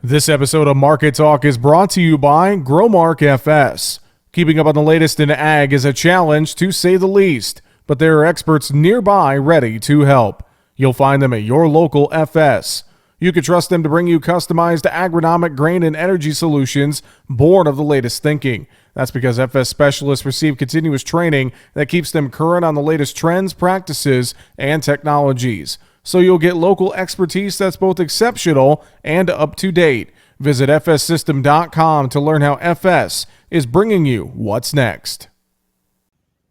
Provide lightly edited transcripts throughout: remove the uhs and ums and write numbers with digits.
This episode of Market Talk is brought to you by Growmark FS. Keeping up on the latest in ag is a challenge, to say the least, but there are experts nearby ready to help. You'll find them at your local FS. You can trust them to bring you customized agronomic grain and energy solutions born of the latest thinking. That's because FS specialists receive continuous training that keeps them current on the latest trends, practices, and technologies. So you'll get local expertise that's both exceptional and up to date. Visit fssystem.com to learn how FS is bringing you what's next.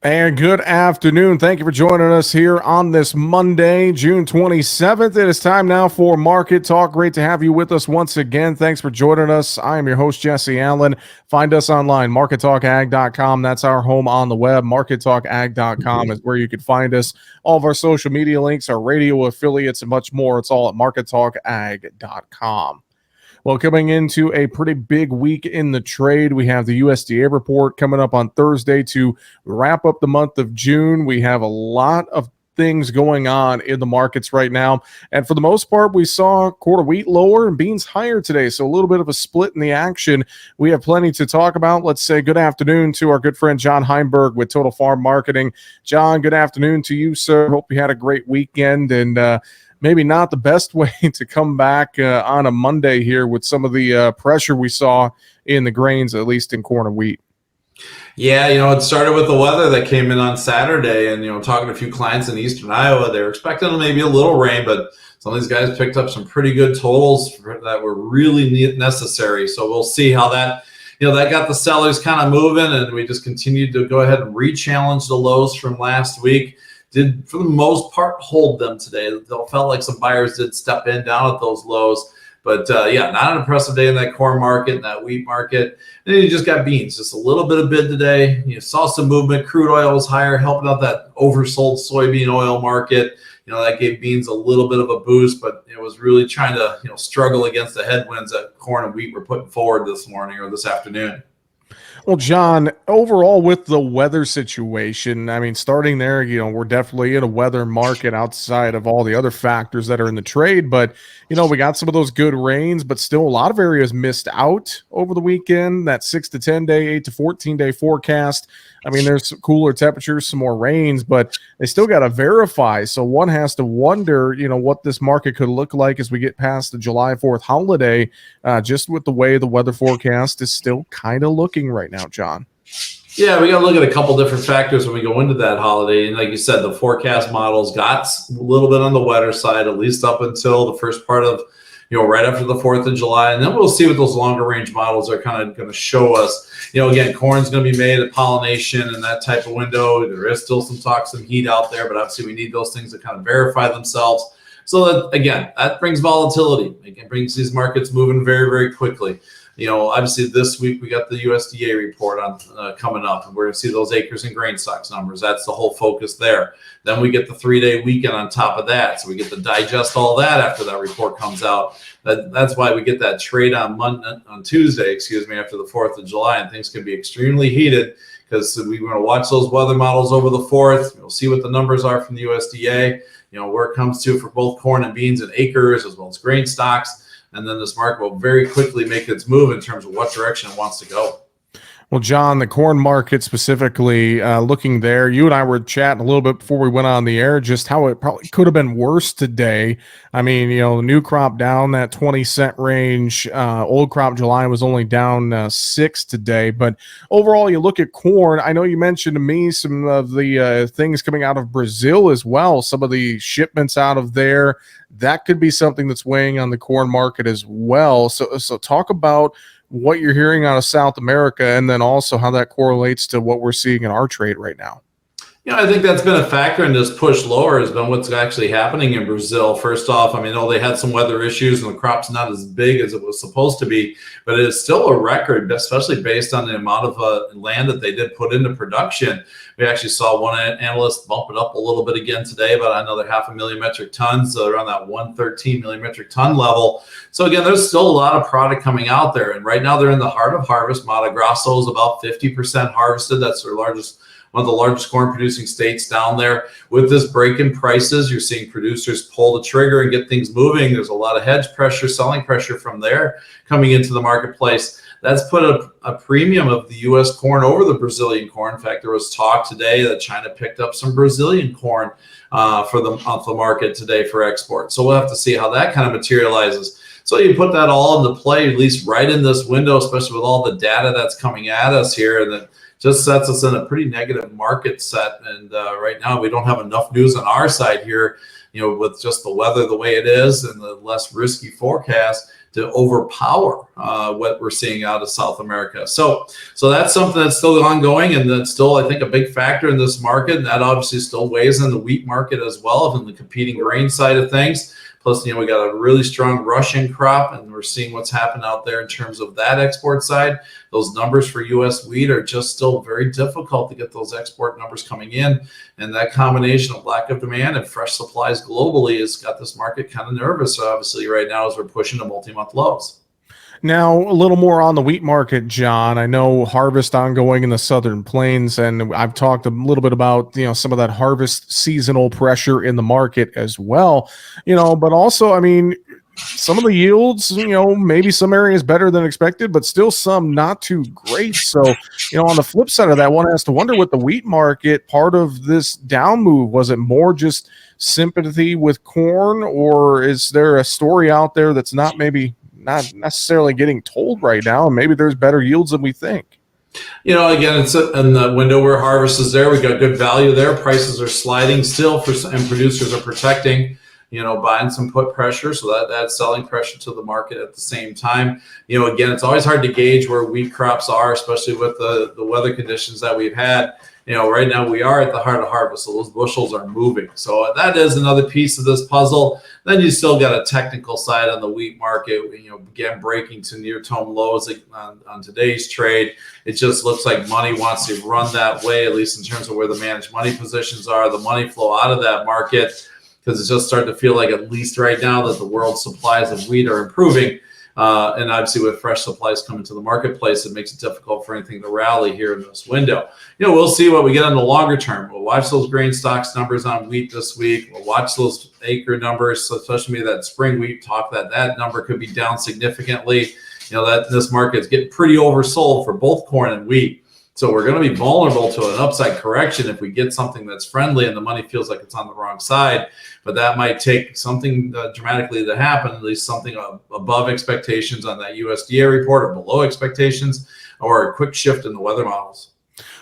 And good afternoon. Thank you for joining us here on this Monday, June 27th. It is time now for Market Talk. Great to have you with us once again. Thanks for joining us. I am your host, Jesse Allen. Find us online, markettalkag.com. That's our home on the web. Markettalkag.com is where you can find us. All of our social media links, our radio affiliates, and much more. It's all at markettalkag.com. Well, coming into a pretty big week in the trade, we have the USDA report coming up on Thursday to wrap up the month of June. We have a lot of things going on in the markets right now. And for the most part, we saw quarter wheat lower and beans higher today. So a little bit of a split in the action. We have plenty to talk about. Let's say good afternoon to our good friend John Heinberg with Total Farm Marketing. John, good afternoon to you, sir. Hope you had a great weekend, and maybe not the best way to come back on a Monday here with some of the pressure we saw in the grains, at least in corn and wheat. Yeah, it started with the weather that came in on Saturday, and, talking to a few clients in eastern Iowa, they were expecting maybe a little rain, but some of these guys picked up some pretty good totals that were really necessary. So we'll see how that, that got the sellers kind of moving, and we just continued to go ahead and re-challenge the lows from last week. Did, for the most part, hold them today. It felt like some buyers did step in down at those lows. But, not an impressive day in that corn market and that wheat market. And then you just got beans, just a little bit of bid today. You saw some movement. Crude oil was higher, helping out that oversold soybean oil market. That gave beans a little bit of a boost, but it was really trying to, struggle against the headwinds that corn and wheat were putting forward this morning or this afternoon. Well, John, overall with the weather situation, I mean, starting there, we're definitely in a weather market outside of all the other factors that are in the trade. But, we got some of those good rains, but still a lot of areas missed out over the weekend. That 6 to 10 day, 8 to 14 day forecast. I mean, there's some cooler temperatures, some more rains, but they still got to verify. So one has to wonder, what this market could look like as we get past the July 4th holiday, just with the way the weather forecast is still kind of looking right now, John. Yeah, we got to look at a couple different factors when we go into that holiday. And like you said, the forecast models got a little bit on the wetter side, at least up until the first part of, right after the 4th of July. And then we'll see what those longer range models are kind of going to show us. Again, corn's going to be made at pollination and that type of window. There is still some heat out there, but obviously we need those things to kind of verify themselves. So that, again, that brings volatility. It brings these markets moving very, very quickly. Obviously this week we got the USDA report on coming up, and we're going to see those acres and grain stocks numbers. That's the whole focus there. Then we get the 3-day weekend on top of that, so we get to digest all that after that report comes out. That's why we get that trade on Tuesday, after the 4th of July, and things can be extremely heated because we're going to watch those weather models over the 4th. We'll see what the numbers are from the USDA. Where it comes to for both corn and beans and acres as well as grain stocks. And then this market will very quickly make its move in terms of what direction it wants to go. Well, John, the corn market specifically, looking there, you and I were chatting a little bit before we went on the air, just how it probably could have been worse today. I mean, the new crop down that 20-cent range. Old crop July was only down 6 today. But overall, you look at corn. I know you mentioned to me some of the things coming out of Brazil as well, some of the shipments out of there. That could be something that's weighing on the corn market as well. So talk about what you're hearing out of South America, and then also how that correlates to what we're seeing in our trade right now. I think that's been a factor in this push lower has been what's actually happening in Brazil. First off, they had some weather issues and the crop's not as big as it was supposed to be, but it is still a record, especially based on the amount of land that they did put into production. We actually saw one analyst bump it up a little bit again today, about another 500,000 metric tons, around that 113 million metric ton level. So again, there's still a lot of product coming out there. And right now they're in the heart of harvest. Mato Grosso is about 50% harvested. That's their largest one of the largest corn producing states down there. With this break in prices, you're seeing producers pull the trigger and get things moving. There's a lot of hedge pressure, selling pressure from there coming into the marketplace. That's put a premium of the U.S. corn over the Brazilian corn. In fact, there was talk today that China picked up some Brazilian corn for the market today for export. So we'll have to see how that kind of materializes. So you put that all into play, at least right in this window, especially with all the data that's coming at us here, and that just sets us in a pretty negative market set. And right now, we don't have enough news on our side here, with just the weather the way it is and the less risky forecast to overpower what we're seeing out of South America. So that's something that's still ongoing, and that's still, I think, a big factor in this market. And that obviously still weighs in the wheat market as well, in the competing grain side of things. Plus, we got a really strong Russian crop, and we're seeing what's happened out there in terms of that export side. Those numbers for U.S. wheat are just still very difficult to get those export numbers coming in. And that combination of lack of demand and fresh supplies globally has got this market kind of nervous, obviously, right now as we're pushing to multi-month lows. Now, a little more on the wheat market, John. I know harvest ongoing in the Southern Plains, and I've talked a little bit about, some of that harvest seasonal pressure in the market as well, but also, I mean, some of the yields, maybe some areas better than expected, but still some not too great. So, on the flip side of that, one has to wonder with the wheat market, part of this down move, was it more just sympathy with corn, or is there a story out there that's not necessarily getting told right now, and maybe there's better yields than we think? Again, it's in the window where harvest is there. We got good value there. Prices are sliding still and producers are protecting, buying some put pressure. So that's selling pressure to the market at the same time. Again, it's always hard to gauge where wheat crops are, especially with the weather conditions that we've had. Right now we are at the heart of harvest, so those bushels are moving. So that is another piece of this puzzle. Then you still got a technical side on the wheat market, again, breaking to near-term lows on today's trade. It just looks like money wants to run that way, at least in terms of where the managed money positions are, the money flow out of that market, because it's just starting to feel like, at least right now, that the world's supplies of wheat are improving. And obviously with fresh supplies coming to the marketplace, it makes it difficult for anything to rally here in this window. We'll see what we get on the longer term. We'll watch those grain stocks numbers on wheat this week. We'll watch those acre numbers, so especially that spring wheat talk, that number could be down significantly. That this market's getting pretty oversold for both corn and wheat. So we're going to be vulnerable to an upside correction if we get something that's friendly and the money feels like it's on the wrong side. But that might take something dramatically to happen, at least something above expectations on that USDA report or below expectations, or a quick shift in the weather models.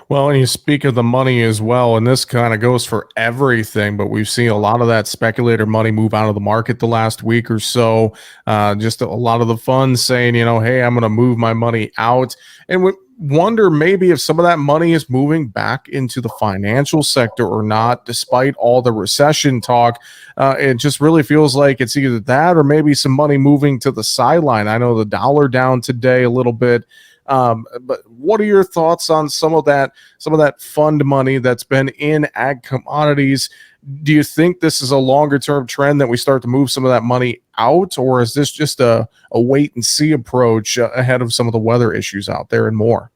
Well, and you speak of the money as well, and this kind of goes for everything, but we've seen a lot of that speculator money move out of the market the last week or so. Just a lot of the funds saying, hey, I'm going to move my money out. And we wonder maybe if some of that money is moving back into the financial sector or not, despite all the recession talk. It just really feels like it's either that or maybe some money moving to the sideline. I know the dollar down today a little bit. But what are your thoughts on some of that fund money that's been in ag commodities? Do you think this is a longer term trend that we start to move some of that money out, or is this just a wait and see approach ahead of some of the weather issues out there and more?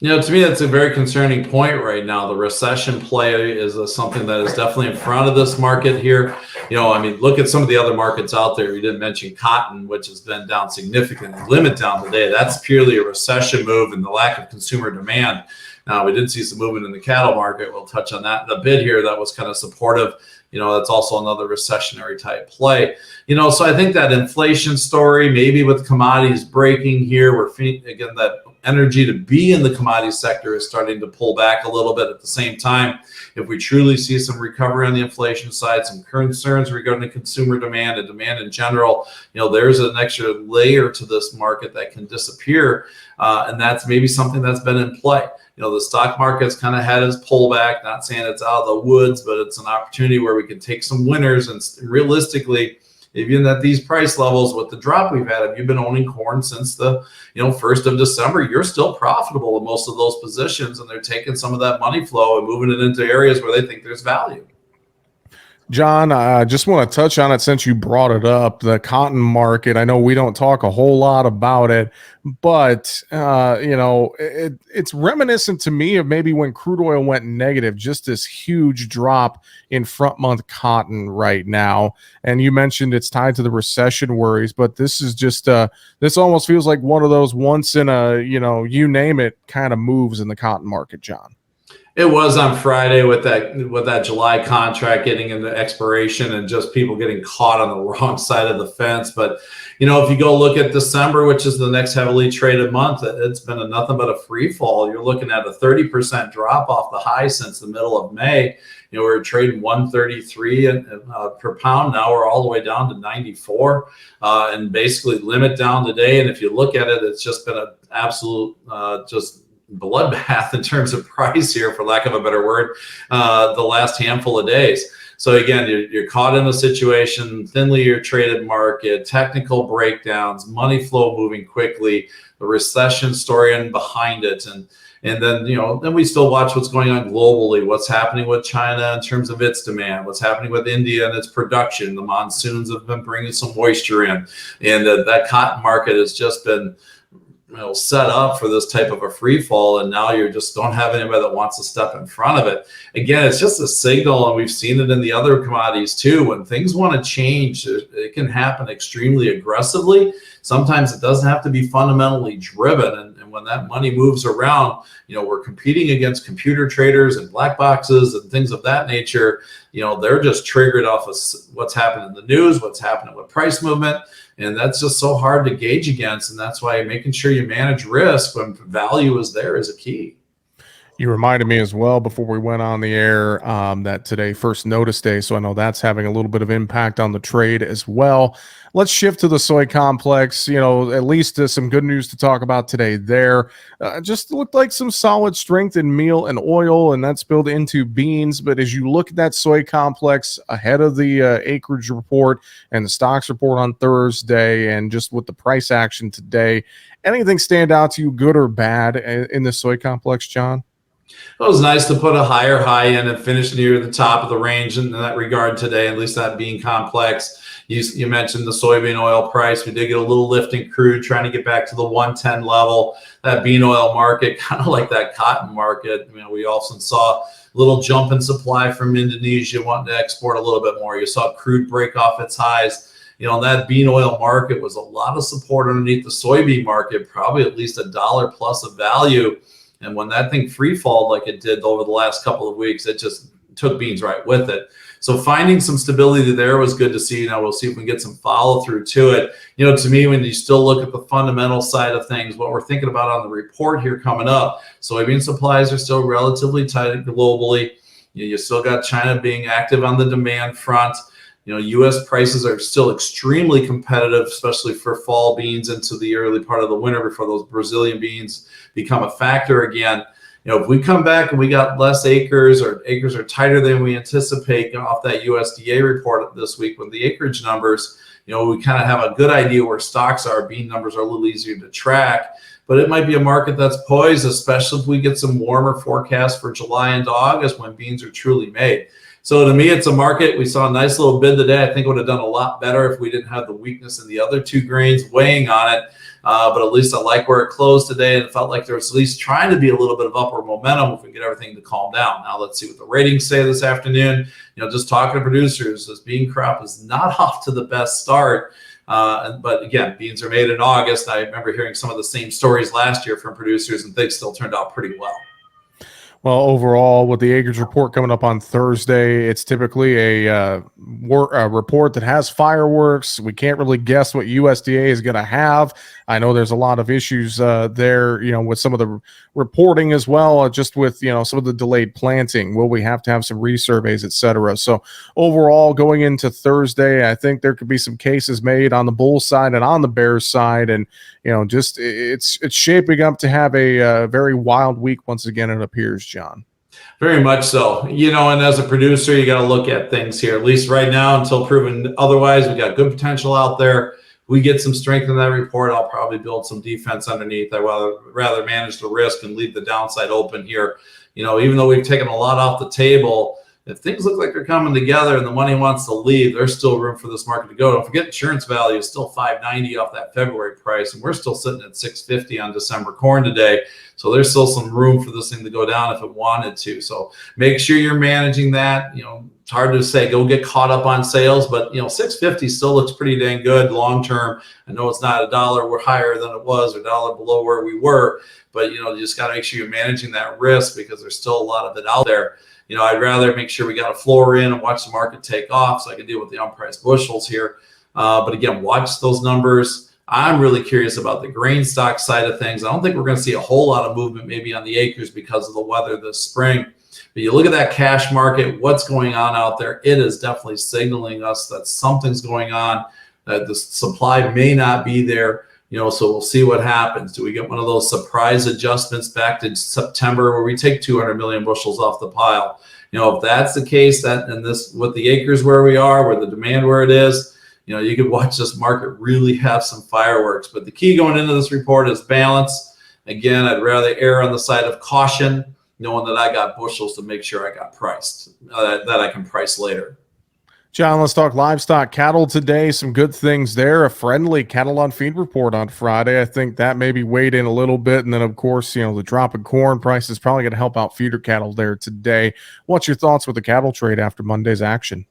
To me, that's a very concerning point right now. The recession play is something that is definitely in front of this market here. Look at some of the other markets out there. You didn't mention cotton, which has been down significantly, limit down today. That's purely a recession move and the lack of consumer demand. Now, we did see some movement in the cattle market. We'll touch on that in a bit here. That was kind of supportive. That's also another recessionary type play. So I think that inflation story, maybe with commodities breaking here, we're again, that energy to be in the commodity sector is starting to pull back a little bit. At the same time, if we truly see some recovery on the inflation side, some concerns regarding consumer demand and demand in general, there's an extra layer to this market that can disappear. And that's maybe something that's been in play. The stock market's kind of had its pullback, not saying it's out of the woods, but it's an opportunity where we can take some winners. And realistically, even at these price levels with the drop we've had, if you've been owning corn since the 1st of December, you're still profitable in most of those positions, and they're taking some of that money flow and moving it into areas where they think there's value. John, I just want to touch on it since you brought it up, the cotton market. I know we don't talk a whole lot about it, but it's reminiscent to me of maybe when crude oil went negative, just this huge drop in front month cotton right now. And you mentioned it's tied to the recession worries, but this is just this almost feels like one of those once in a, you name it kind of moves in the cotton market, John. It was on Friday with that July contract getting into expiration and just people getting caught on the wrong side of the fence. But if you go look at December, which is the next heavily traded month, it's been nothing but a free fall. You're looking at a 30% drop off the high since the middle of May. We're trading 133 per pound. Now we're all the way down to 94 and basically limit down today. And if you look at it, it's just been an absolute just bloodbath in terms of price here, for lack of a better word, the last handful of days. So again, you're caught in a situation, thinly traded market, technical breakdowns, money flow moving quickly, the recession story and behind it, and then then we still watch what's going on globally, what's happening with China in terms of its demand, what's happening with India and its production. The monsoons have been bringing some moisture in, and that cotton market has just been set up for this type of a free fall, and now you just don't have anybody that wants to step in front of it. Again, it's just a signal, and we've seen it in the other commodities too. When things want to change, it can happen extremely aggressively. Sometimes it doesn't have to be fundamentally driven, and when that money moves around, we're competing against computer traders and black boxes and things of that nature. They're just triggered off of what's happening in the news, what's happening with price movement. And that's just so hard to gauge against. And that's why making sure you manage risk when value is there is a key. You reminded me as well before we went on the air that today, first notice day. So I know that's having a little bit of impact on the trade as well. Let's shift to the soy complex. At least some good news to talk about today there. Just looked like some solid strength in meal and oil, and that spilled into beans. But as you look at that soy complex ahead of the acreage report and the stocks report on Thursday, and just with the price action today, anything stand out to you, good or bad, in the soy complex, John? It was nice to put a higher high in and finish near the top of the range in that regard today, at least that bean complex. You mentioned the soybean oil price. We did get a little lift in crude, trying to get back to the 110 level. That bean oil market, kind of like that cotton market, we also saw a little jump in supply from Indonesia wanting to export a little bit more. You saw crude break off its highs. That bean oil market was a lot of support underneath the soybean market, probably at least $1 plus of value. And when that thing free falled like it did over the last couple of weeks, it just took beans right with it. So finding some stability there was good to see. Now we'll see if we can get some follow through to it. To me, when you still look at the fundamental side of things, what we're thinking about on the report here coming up, soybean supplies are still relatively tight globally. You still got China being active on the demand front. U.S. prices are still extremely competitive, especially for fall beans into the early part of the winter before those Brazilian beans become a factor again. If we come back and we got less acres, or acres are tighter than we anticipate off that USDA report this week with the acreage numbers, we kind of have a good idea where stocks are. Bean numbers are a little easier to track, but it might be a market that's poised, especially if we get some warmer forecasts for July and August when beans are truly made. So to me, it's a market. We saw a nice little bid today. I think it would have done a lot better if we didn't have the weakness in the other two grains weighing on it. But at least I like where it closed today, and it felt like there was at least trying to be a little bit of upward momentum if we get everything to calm down. Now let's see what the ratings say this afternoon. Just talking to producers, this bean crop is not off to the best start. But again, beans are made in August. I remember hearing some of the same stories last year from producers, and things still turned out pretty well. Well, overall, with the acreage report coming up on Thursday, it's typically a report that has fireworks. We can't really guess what USDA is going to have. I know there's a lot of issues there, with some of the reporting as well, just with, some of the delayed planting. Will we have to have some resurveys, et cetera? So overall, going into Thursday, I think there could be some cases made on the bull side and on the bear side. And, just it's shaping up to have a very wild week once again, it appears, John. Very much so. And as a producer, you got to look at things here, at least right now, until proven otherwise. We got good potential out there. We get some strength in that report, I'll probably build some defense underneath. I rather manage the risk and leave the downside open here. Even though we've taken a lot off the table, if things look like they're coming together and the money wants to leave, there's still room for this market to go. Don't forget, insurance value is still 590 off that February price, and we're still sitting at 650 on December corn today. So there's still some room for this thing to go down if it wanted to. So make sure you're managing that. It's hard to say go get caught up on sales, but 650 still looks pretty dang good long term. I know it's not a dollar we're higher than it was or a dollar below where we were, but you just got to make sure you're managing that risk because there's still a lot of it out there. I'd rather make sure we got a floor in and watch the market take off so I can deal with the unpriced bushels here. But again, watch those numbers. I'm really curious about the grain stock side of things. I don't think we're going to see a whole lot of movement maybe on the acres because of the weather this spring. But you look at that cash market, what's going on out there, it is definitely signaling us that something's going on, that the supply may not be there. So we'll see what happens. Do we get one of those surprise adjustments back to September where we take 200 million bushels off the pile? If that's the case, that and this with the acres where we are, where the demand where it is, you could watch this market really have some fireworks. But the key going into this report is balance. Again, I'd rather err on the side of caution, knowing that I got bushels to make sure I got priced, that I can price later. John, let's talk livestock cattle today. Some good things there. A friendly cattle on feed report on Friday. I think that maybe weighed in a little bit. And then, of course, the drop in corn price is probably going to help out feeder cattle there today. What's your thoughts with the cattle trade after Monday's action?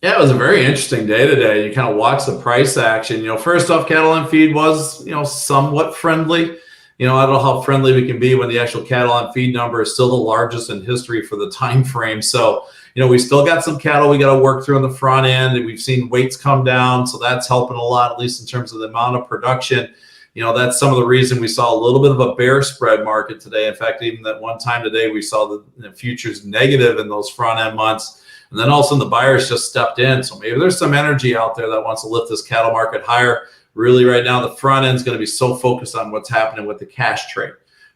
Yeah, it was a very interesting day today. You kind of watch the price action. First off, cattle on feed was, somewhat friendly. I don't know how friendly we can be when the actual cattle on feed number is still the largest in history for the time frame. So, we still got some cattle we got to work through on the front end, and we've seen weights come down. So that's helping a lot, at least in terms of the amount of production. That's some of the reason we saw a little bit of a bear spread market today. In fact, even that one time today, we saw the futures negative in those front end months. And then all of a sudden the buyers just stepped in. So maybe there's some energy out there that wants to lift this cattle market higher. Really right now, the front end is going to be so focused on what's happening with the cash trade.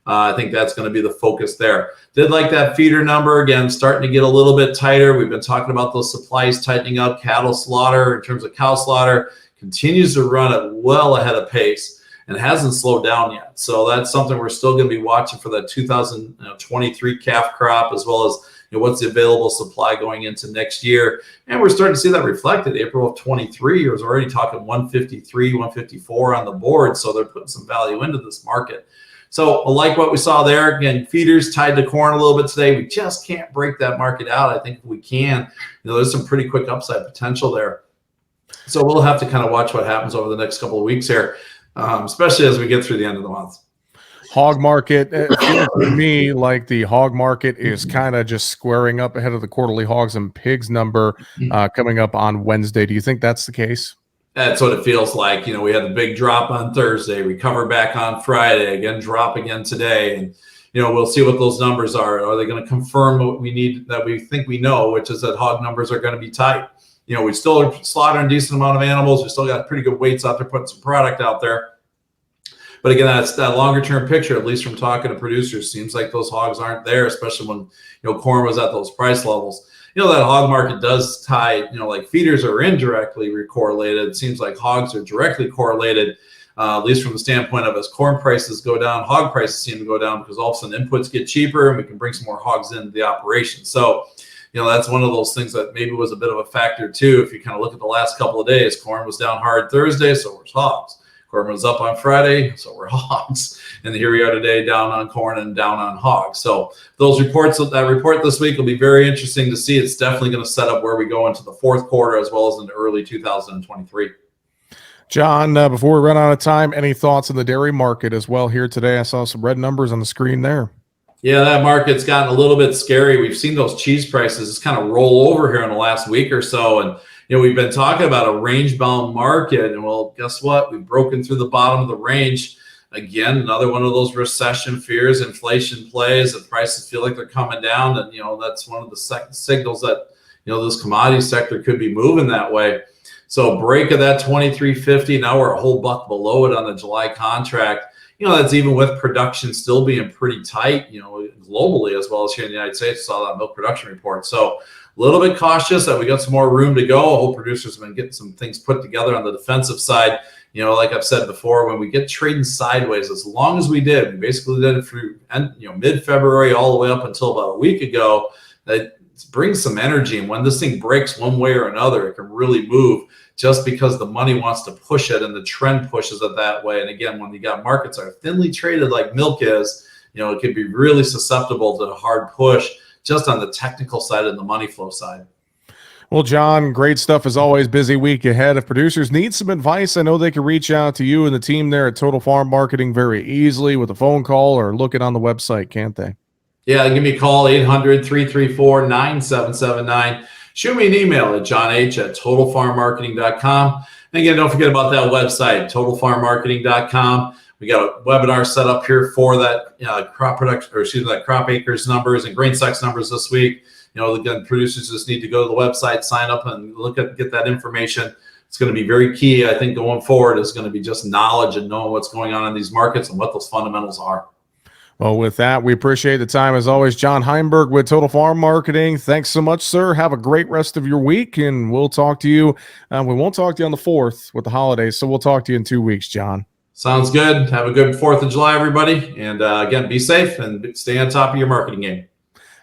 I think that's going to be the focus there. Did like that feeder number, again, starting to get a little bit tighter. We've been talking about those supplies tightening up. Cattle slaughter, in terms of cow slaughter, continues to run at well ahead of pace and hasn't slowed down yet. So that's something we're still going to be watching for that 2023 calf crop, as well as what's the available supply going into next year. And we're starting to see that reflected. April of 23 was already talking 153, 154 on the board. So they're putting some value into this market. So I like what we saw there. Again, feeders tied to corn a little bit today. We just can't break that market out. I think if we can, there's some pretty quick upside potential there. So we'll have to kind of watch what happens over the next couple of weeks here, especially as we get through the end of the month. Hog market, it feels to me like the hog market is kind of just squaring up ahead of the quarterly hogs and pigs number coming up on Wednesday. Do you think that's the case? That's what it feels like. We had the big drop on Thursday, recover back on Friday, again, drop again today. And, we'll see what those numbers are. Are they going to confirm what we need, that we think we know, which is that hog numbers are going to be tight? We still are slaughtering a decent amount of animals. We still got pretty good weights out there, putting some product out there. But again, that's that longer term picture, at least from talking to producers, seems like those hogs aren't there, especially when, corn was at those price levels. That hog market does tie, like feeders are indirectly correlated. It seems like hogs are directly correlated, at least from the standpoint of as corn prices go down, hog prices seem to go down because all of a sudden inputs get cheaper and we can bring some more hogs into the operation. So, that's one of those things that maybe was a bit of a factor too. If you kind of look at the last couple of days, corn was down hard Thursday, so was hogs. Corn was up on Friday, so we're hogs. And here we are today, down on corn and down on hogs. So that report this week will be very interesting to see. It's definitely going to set up where we go into the fourth quarter as well as into early 2023. John, before we run out of time, any thoughts on the dairy market as well here today? I saw some red numbers on the screen there. Yeah, that market's gotten a little bit scary. We've seen those cheese prices just kind of roll over here in the last week or so. And we've been talking about a range-bound market, and well, guess what? We've broken through the bottom of the range. Again, another one of those recession fears, inflation plays, and prices feel like they're coming down. And, that's one of the signals that, this commodity sector could be moving that way. So break of that 23.50, now we're a whole buck below it on the July contract. That's even with production still being pretty tight, globally as well as here in the United States. Saw that milk production report. So a little bit cautious that we got some more room to go. I hope producers have been getting some things put together on the defensive side. Like I've said before, when we get trading sideways, as long as we basically did it through mid-February all the way up until about a week ago, that bring some energy. And when this thing breaks one way or another, it can really move just because the money wants to push it and the trend pushes it that way. And again, when you got markets are thinly traded like milk is, it can be really susceptible to a hard push just on the technical side and the money flow side. Well, John, great stuff as always. Busy week ahead. If producers need some advice, I know they can reach out to you and the team there at Total Farm Marketing very easily with a phone call or looking on the website, can't they? Yeah, give me a call, 800-334-9779. Shoot me an email at jonh@totalfarmmarketing.com. And again, don't forget about that website, totalfarmmarketing.com. We got a webinar set up here for that crop production, or excuse me, that crop acres numbers and grain stocks numbers this week. Again, producers just need to go to the website, sign up, and get that information. It's going to be very key, I think, going forward. Is going to be just knowledge and knowing what's going on in these markets and what those fundamentals are. Well, with that, we appreciate the time as always. John Heinberg with Total Farm Marketing. Thanks so much, sir. Have a great rest of your week, and we'll talk to you. We won't talk to you on the 4th with the holidays, so we'll talk to you in 2 weeks, John. Sounds good. Have a good 4th of July, everybody. And again, be safe and stay on top of your marketing game.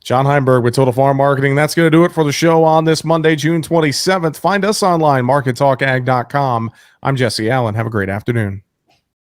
John Heinberg with Total Farm Marketing. That's going to do it for the show on this Monday, June 27th. Find us online, markettalkag.com. I'm Jesse Allen. Have a great afternoon.